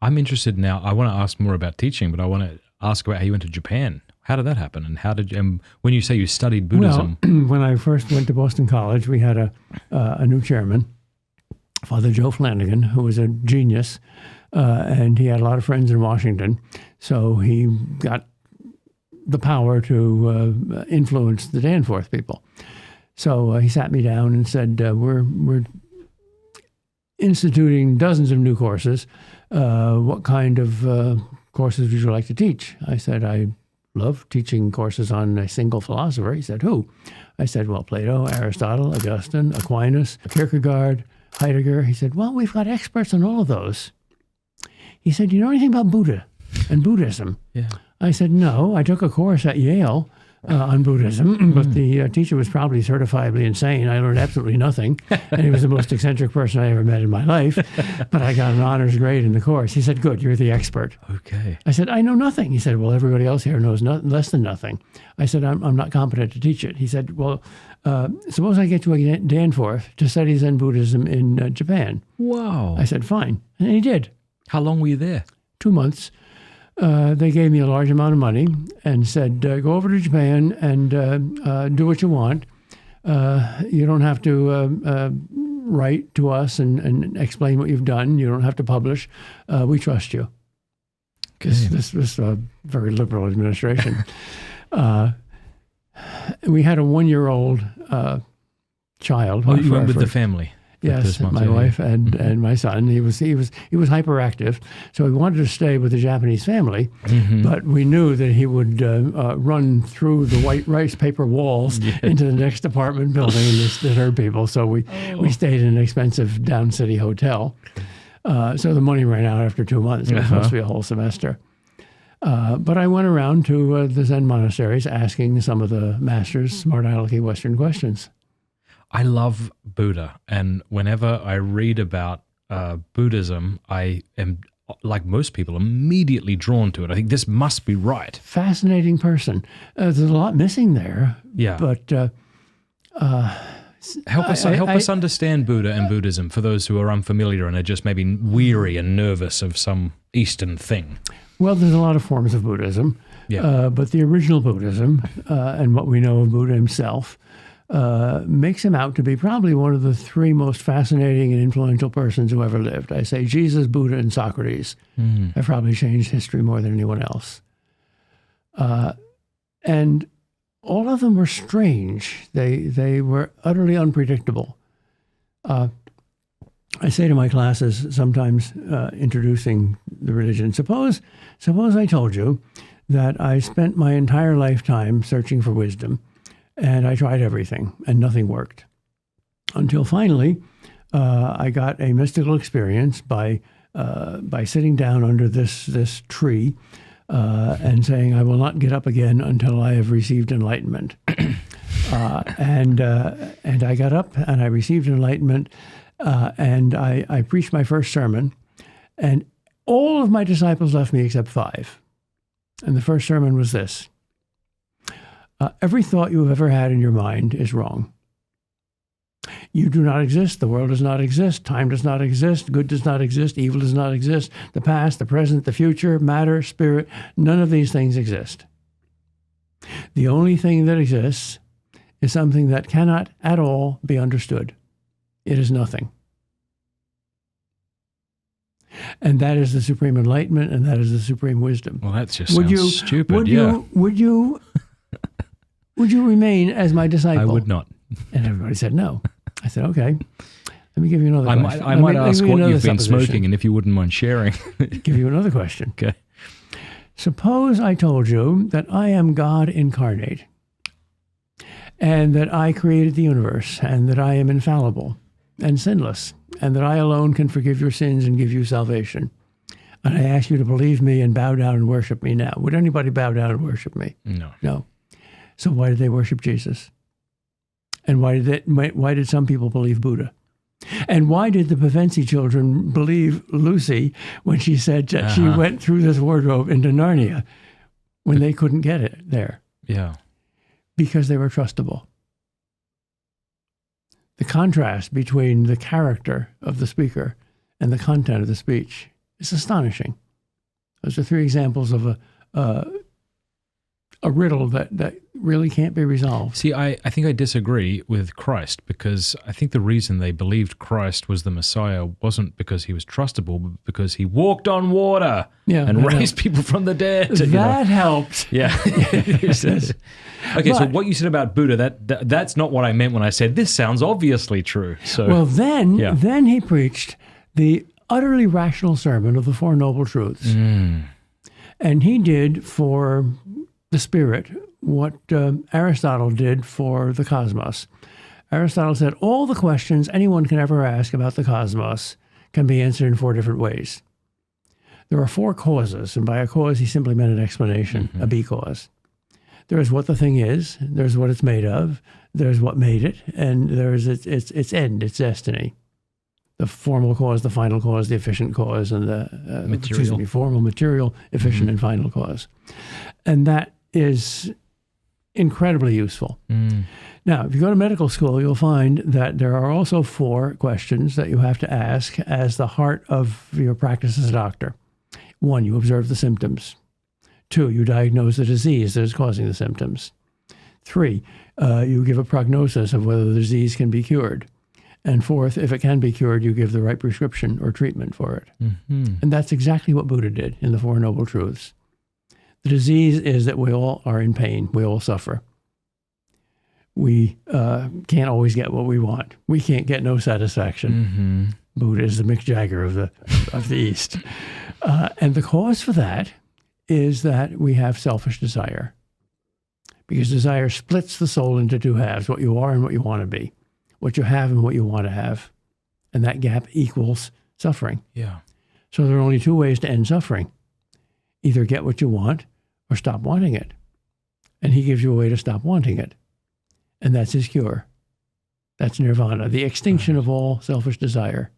I'm interested now. I want to ask more about teaching, but I want to ask about how you went to Japan. How did that happen? And when you say you studied Buddhism? Well, when I first went to Boston College, we had a new chairman, Father Joe Flanagan, who was a genius, and he had a lot of friends in Washington. So he got the power to influence the Danforth people. So he sat me down and said, we're instituting dozens of new courses. What kind of courses would you like to teach? I said, I love teaching courses on a single philosopher. He said, who? I said, well, Plato, Aristotle, Augustine, Aquinas, Kierkegaard, Heidegger. He said, well, we've got experts on all of those. He said, you know anything about Buddha and Buddhism? Yeah. I said, no. I took a course at Yale on Buddhism, but the teacher was probably certifiably insane. I learned absolutely nothing, and he was the most eccentric person I ever met in my life, but I got an honors grade in the course. He said, good, you're the expert. Okay. I said, I know nothing. He said, well, everybody else here knows less than nothing. I said, I'm not competent to teach it. He said, well, suppose I get you a Danforth to study Zen Buddhism in Japan. Wow. I said, fine. And he did. How long were you there? 2 months. They gave me a large amount of money and said, go over to Japan and do what you want. You don't have to write to us and explain what you've done. You don't have to publish. We trust you. Okay. This was a very liberal administration. We had a 1-year-old child. Oh, you went with the family? Yes, my wife and my son. He was hyperactive, so we wanted to stay with the Japanese family, but we knew that he would run through the white rice paper walls into the next apartment building and disturb people. So we stayed in an expensive down city hotel. So the money ran out after 2 months. It was supposed to be a whole semester. But I went around to the Zen monasteries asking some of the masters smart alecky Western questions. I love Buddha, and whenever I read about Buddhism, I am, like most people, immediately drawn to it. I think this must be right. Fascinating person. There's a lot missing there. Yeah. But help us understand Buddha and Buddhism for those who are unfamiliar and are just maybe weary and nervous of some Eastern thing. Well, there's a lot of forms of Buddhism, but the original Buddhism and what we know of Buddha himself makes him out to be probably one of the 3 most fascinating and influential persons who ever lived. I say Jesus, Buddha, and Socrates have probably changed history more than anyone else. And all of them were strange. They were utterly unpredictable. I say to my classes sometimes, introducing the religion, suppose I told you that I spent my entire lifetime searching for wisdom, and I tried everything, and nothing worked. Until finally, I got a mystical experience by sitting down under this tree and saying, I will not get up again until I have received enlightenment. And I got up, and I received enlightenment, and I preached my first sermon, and all of my disciples left me except 5. And the first sermon was this. Every thought you have ever had in your mind is wrong. You do not exist. The world does not exist. Time does not exist. Good does not exist. Evil does not exist. The past, the present, the future, matter, spirit, none of these things exist. The only thing that exists is something that cannot at all be understood. It is nothing. And that is the supreme enlightenment, and that is the supreme wisdom. Well, that just sounds stupid. Would you remain as my disciple? I would not. And everybody said no. I said, okay. Let me give you another question. I might ask what you've been smoking, and if you wouldn't mind sharing. Give you another question. Okay. Suppose I told you that I am God incarnate, and that I created the universe, and that I am infallible and sinless, and that I alone can forgive your sins and give you salvation. And I ask you to believe me and bow down and worship me now. Would anybody bow down and worship me? No. No. So why did they worship Jesus? And why did some people believe Buddha? And why did the Pevensie children believe Lucy when she said that she went through this wardrobe into Narnia when they couldn't get it there? Yeah. Because they were trustable. The contrast between the character of the speaker and the content of the speech It's astonishing. Those are three examples of a riddle that really can't be resolved. See, I think I disagree with Christ, because I think the reason they believed Christ was the Messiah wasn't because he was trustable, but because he walked on water and raised people from the dead. That helped. Yeah. Okay, so what you said about Buddha, that's not what I meant when I said this sounds obviously true. So well, then he preached the utterly rational sermon of the Four Noble Truths. And he did for the spirit what Aristotle did for the cosmos. Aristotle said all the questions anyone can ever ask about the cosmos can be answered in four different ways. There are four causes, and by a cause he simply meant an explanation, a because. There is what the thing is, there's what it's made of, there's what made it, and there's its end, its destiny. The formal cause, the final cause, the efficient cause, and the formal, material, efficient, and final cause. And that is incredibly useful. Now, if you go to medical school, you'll find that there are also four questions that you have to ask as the heart of your practice as a doctor. 1, you observe the symptoms. 2, you diagnose the disease that is causing the symptoms. 3, you give a prognosis of whether the disease can be cured. And 4th, if it can be cured, you give the right prescription or treatment for it. And that's exactly what Buddha did in the Four Noble Truths. The disease is that we all are in pain. We all suffer. We can't always get what we want. We can't get no satisfaction. Buddha is the Mick Jagger of the East. And the cause for that is that we have selfish desire. Because desire splits the soul into two halves, what you are and what you want to be, what you have and what you want to have. And that gap equals suffering. Yeah. So there are only two ways to end suffering. Either get what you want or stop wanting it. And he gives you a way to stop wanting it. And that's his cure. That's nirvana, the extinction of all selfish desire.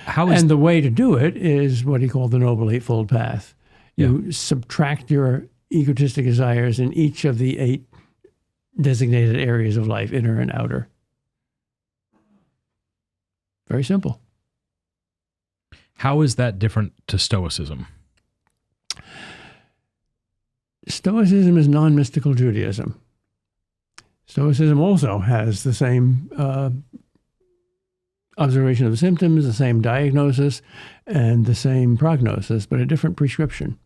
And the way to do it is what he called the Noble Eightfold Path. You subtract your egotistic desires in each of the 8 designated areas of life, inner and outer. Very simple. How is that different to Stoicism? Stoicism is non-mystical Judaism. Stoicism also has the same observation of the symptoms, the same diagnosis, and the same prognosis, but a different prescription.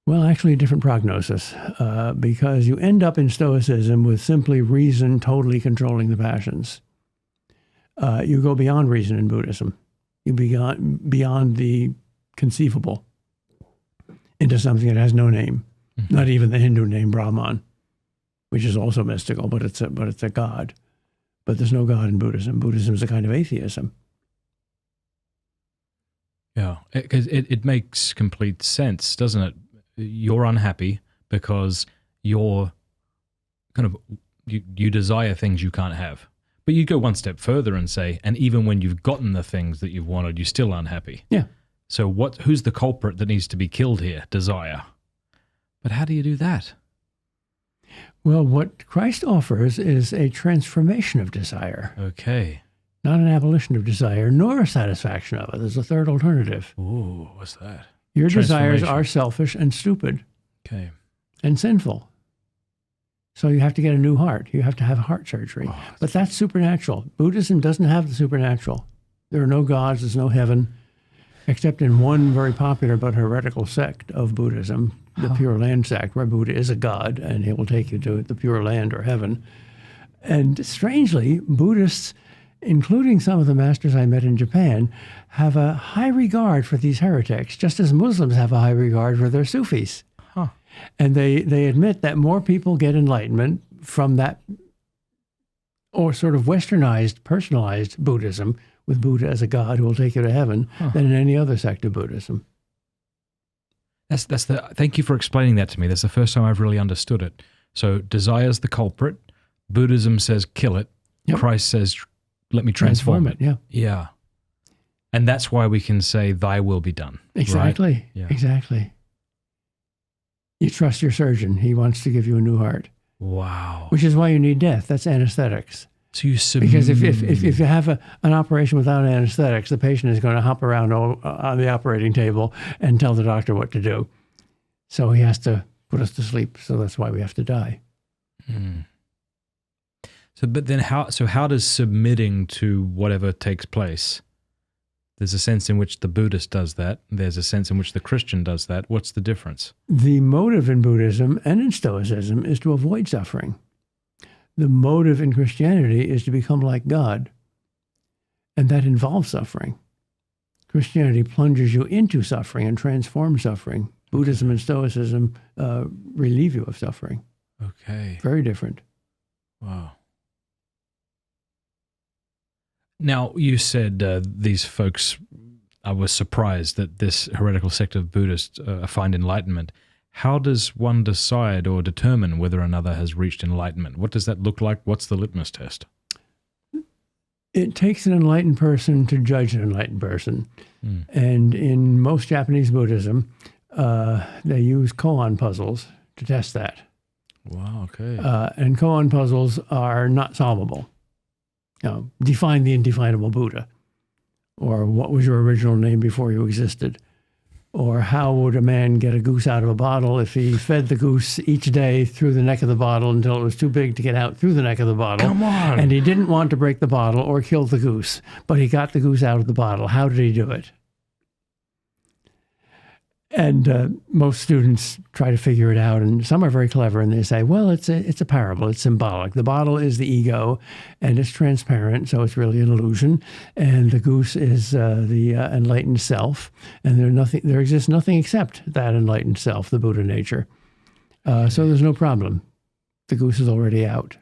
Well, actually a different prognosis, because you end up in Stoicism with simply reason totally controlling the passions. You go beyond reason in Buddhism. You beyond the conceivable into something that has no name, not even the Hindu name Brahman, which is also mystical, but it's a god. But there's no God in Buddhism. Buddhism is a kind of atheism. Yeah, because it makes complete sense, doesn't it? You're unhappy because you're kind of, you desire things you can't have. But you go one step further and say, and even when you've gotten the things that you've wanted, you're still unhappy. Yeah. So who's the culprit that needs to be killed here? Desire. But how do you do that? Well, what Christ offers is a transformation of desire. Okay. Not an abolition of desire, nor a satisfaction of it. There's a third alternative. Ooh, what's that? Your desires are selfish and stupid. Okay. And sinful. So you have to get a new heart. You have to have heart surgery. But that's supernatural. Buddhism doesn't have the supernatural. There are no gods, there's no heaven, except in one very popular but heretical sect of Buddhism, the Pure Land sect, where Buddha is a god, and he will take you to the Pure Land or heaven. And strangely, Buddhists, including some of the masters I met in Japan, have a high regard for these heretics, just as Muslims have a high regard for their Sufis. And they admit that more people get enlightenment from that, or sort of westernized, personalized Buddhism, with Buddha as a god who will take you to heaven, than in any other sect of Buddhism. Thank you for explaining that to me. That's the first time I've really understood it. So desire's the culprit. Buddhism says kill it. Yep. Christ says let me transform it. Yeah. Yeah. And that's why we can say thy will be done. Exactly. Right? Yeah. Exactly. You trust your surgeon. He wants to give you a new heart. Wow. Which is why you need death. That's anesthetics. So you Because if you have an operation without anesthetics, the patient is going to hop around on the operating table and tell the doctor what to do. So he has to put us to sleep. So that's why we have to die. So, but then how does submitting to whatever takes place? There's a sense in which the Buddhist does that. There's a sense in which the Christian does that. What's the difference? The motive in Buddhism and in Stoicism is to avoid suffering. The motive in Christianity is to become like God, and that involves suffering. Christianity plunges you into suffering and transforms suffering. Buddhism and Stoicism relieve you of suffering. Okay. Very different. Wow. Now, you said these folks were surprised that this heretical sect of Buddhists find enlightenment. How does one decide or determine whether another has reached enlightenment? What does that look like? What's the litmus test? It takes an enlightened person to judge an enlightened person. And in most Japanese Buddhism, they use koan puzzles to test that. Wow, okay. And koan puzzles are not solvable. Define the indefinable Buddha, or what was your original name before you existed, or how would a man get a goose out of a bottle if he fed the goose each day through the neck of the bottle until it was too big to get out through the neck of the bottle. Come on. And he didn't want to break the bottle or kill the goose, but he got the goose out of the bottle. How did he do it? And most students try to figure it out, and some are very clever, and they say, well, it's a parable, it's symbolic. The bottle is the ego, and it's transparent, so it's really an illusion. And the goose is the enlightened self, and there exists nothing except that enlightened self, the Buddha nature. So there's no problem. The goose is already out.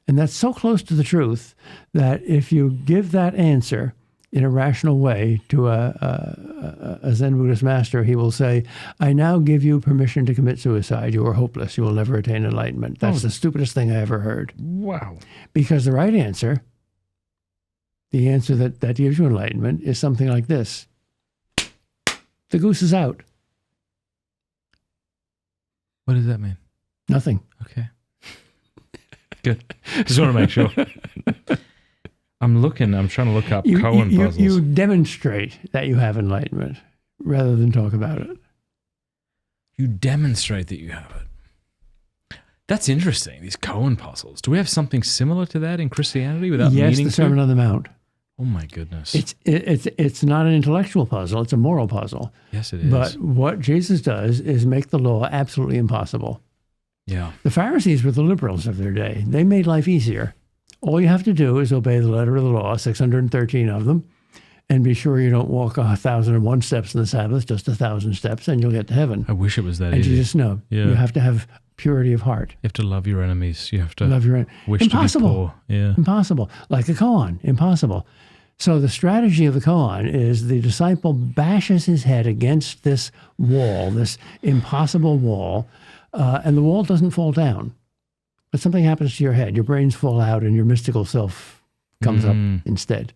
And that's so close to the truth that if you give that answer in a rational way to a Zen Buddhist master, he will say, I now give you permission to commit suicide. You are hopeless. You will never attain enlightenment. That's the stupidest thing I ever heard. Wow. Because the right answer, the answer that gives you enlightenment, is something like this. The goose is out. What does that mean? Nothing. Okay. Good. Just want to make sure. I'm trying to look up koan puzzles. You demonstrate that you have enlightenment rather than talk about it. You demonstrate that you have it. That's interesting, these koan puzzles. Do we have something similar to that in Christianity without meaning to? Yes, the Sermon on the Mount. Oh my goodness. It's not an intellectual puzzle, it's a moral puzzle. Yes, it is. But what Jesus does is make the law absolutely impossible. Yeah. The Pharisees were the liberals of their day. They made life easier. All you have to do is obey the letter of the law, 613 of them, and be sure you don't walk 1,001 steps in the Sabbath, just 1,000 steps, and you'll get to heaven. I wish it was that and easy. You just know. Yeah. You have to have purity of heart. You have to love your enemies. You have to love your enemies. Wish Impossible. To be poor. Yeah. Impossible. Like a koan. Impossible. So the strategy of the koan is the disciple bashes his head against this wall, this impossible wall, and the wall doesn't fall down. But something happens to your head. Your brains fall out and your mystical self comes up instead.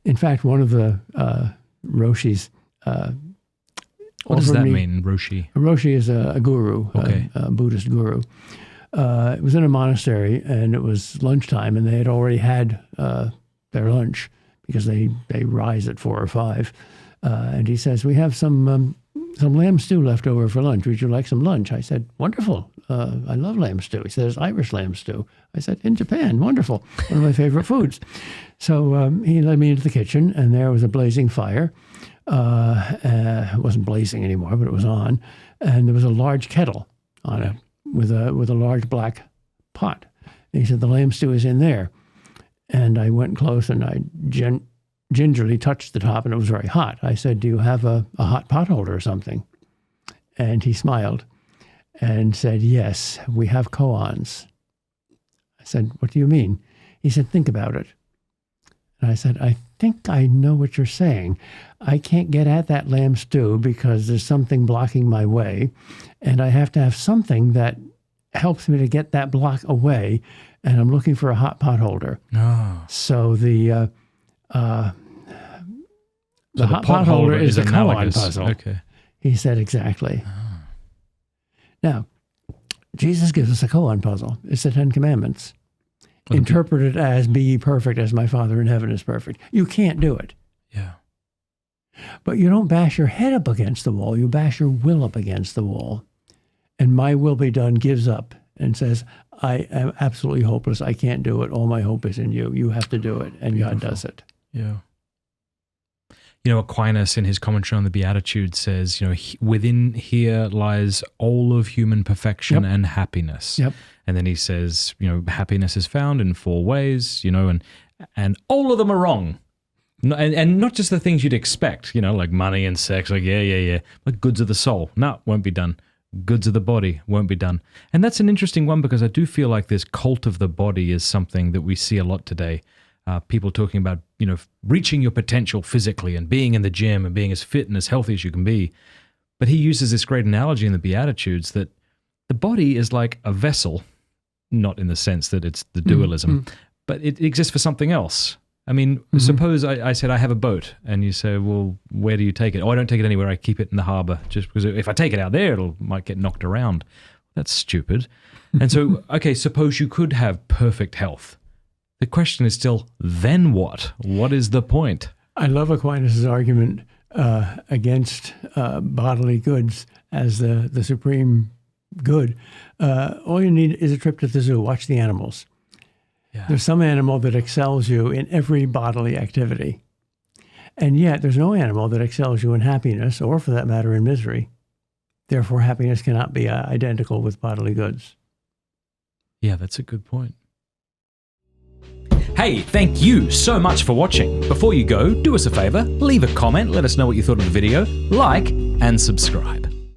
In fact, one of the Roshis... what does that mean, Roshi? A Roshi is a guru, okay. a Buddhist guru. It was in a monastery, and it was lunchtime, and they had already had their lunch because they rise at 4 or 5. And he says, we have some lamb stew left over for lunch. Would you like some lunch? I said, wonderful. I love lamb stew. He says, Irish lamb stew. I said, in Japan, wonderful. One of my favorite foods. So he led me into the kitchen, and there was a blazing fire. It wasn't blazing anymore, but it was on. And there was a large kettle on it with a large black pot. And he said, the lamb stew is in there. And I went close, and I gingerly touched the top, and it was very hot. I said, do you have a hot pot holder or something? And he smiled and said, yes, we have koans. I said, what do you mean? He said, think about it. And I said, I think I know what you're saying. I can't get at that lamb stew because there's something blocking my way, and I have to have something that helps me to get that block away, and I'm looking for a hot pot holder. Oh. So the hot pot holder is the koan puzzle. Okay. He said, exactly. Oh. Now, Jesus gives us a koan puzzle. It's the 10 Commandments. interpret it as be ye perfect as my Father in heaven is perfect. You can't do it. Yeah. But you don't bash your head up against the wall. You bash your will up against the wall. And my will be done gives up and says, I am absolutely hopeless. I can't do it. All my hope is in you. You have to do it. And Beautiful. God does it. Yeah. You know, Aquinas in his commentary on the Beatitudes says, you know, within here lies all of human perfection and happiness. Yep. And then he says, you know, happiness is found in 4 ways, you know, and all of them are wrong. And not just the things you'd expect, you know, like money and sex, like, yeah. But goods of the soul, no, won't be done. Goods of the body won't be done. And that's an interesting one because I do feel like this cult of the body is something that we see a lot today. People talking about, you know, reaching your potential physically and being in the gym and being as fit and as healthy as you can be. But he uses this great analogy in the Beatitudes that the body is like a vessel, not in the sense that it's the dualism, but it exists for something else. I mean, suppose I said I have a boat and you say, well, where do you take it? Oh, I don't take it anywhere. I keep it in the harbor just because if I take it out there, might get knocked around. That's stupid. And so, okay, suppose you could have perfect health. The question is still, then what? What is the point? I love Aquinas' argument against bodily goods as the supreme good. All you need is a trip to the zoo. Watch the animals. Yeah. There's some animal that excels you in every bodily activity. And yet there's no animal that excels you in happiness or, for that matter, in misery. Therefore, happiness cannot be identical with bodily goods. Yeah, that's a good point. Hey, thank you so much for watching. Before you go, do us a favor, leave a comment, let us know what you thought of the video, like, and subscribe.